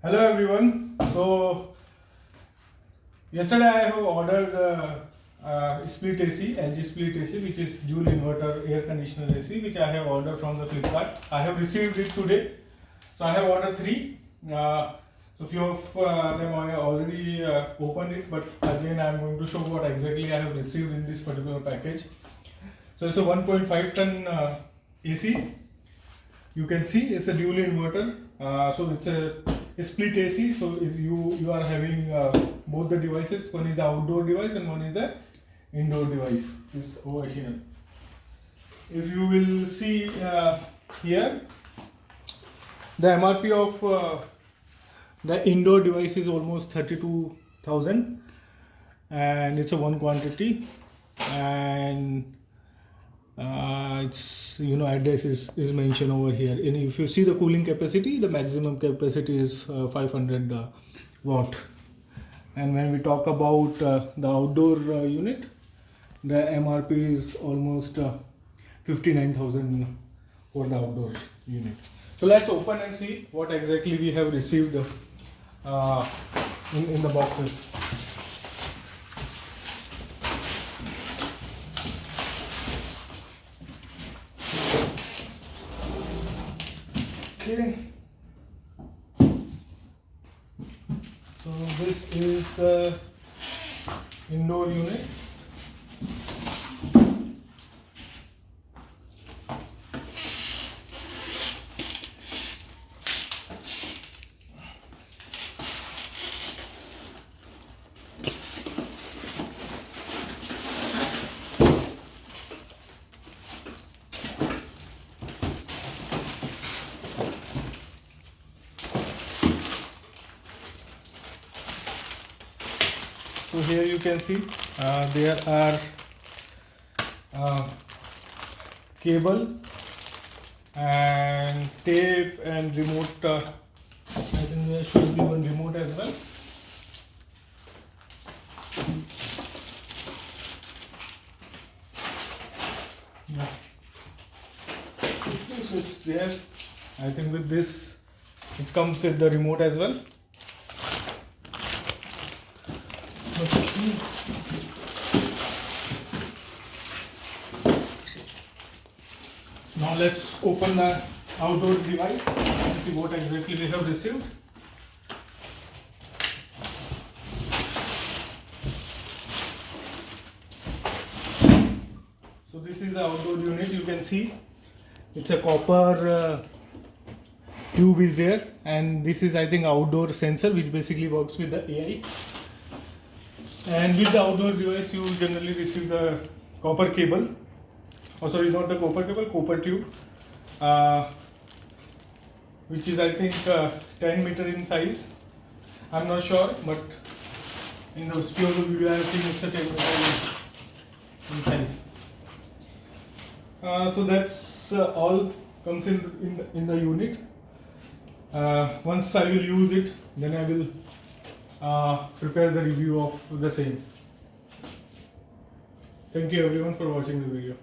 Hello everyone. So yesterday I have ordered split AC, LG split AC, which is dual inverter air conditioner AC, which I have ordered from the Flipkart. I have received it today. So I have ordered three. So few of them I already opened it, but again I am going to show what exactly I have received in this particular package. So it's a 1.5 ton AC. You can see it's a dual inverter. So it's a split AC. So you are having both the devices. One is the outdoor device and one is the indoor device. Is over here. If you will see here, the MRP of the indoor device is almost 32,000, and it's a one quantity, and it's address is mentioned over here. And if you see the cooling capacity, the maximum capacity is 500 watt. And when we talk about the outdoor unit, the MRP is almost 59,000 for the outdoor unit. So let's open and see what exactly we have received in the boxes. Okay, so this is the indoor unit. So here you can see there are cable and tape and remote. I think there should be one remote as well. Yeah. So it's there. I think with this, it comes with the remote as well. Now let's open the outdoor device and see what exactly we have received. So this is the outdoor unit. You can see it's a copper tube is there, and this is, I think, outdoor sensor, which basically works with the AI. And with the outdoor device, you generally receive the copper cable. Oh, sorry, not the copper cable, copper tube, which is, I think, 10 meter in size. I'm not sure, but in the few of the video I have seen it's a 10 meter in size. So that's all comes in the unit. Once I will use it, then I will prepare the review of the same. Thank you everyone for watching the video.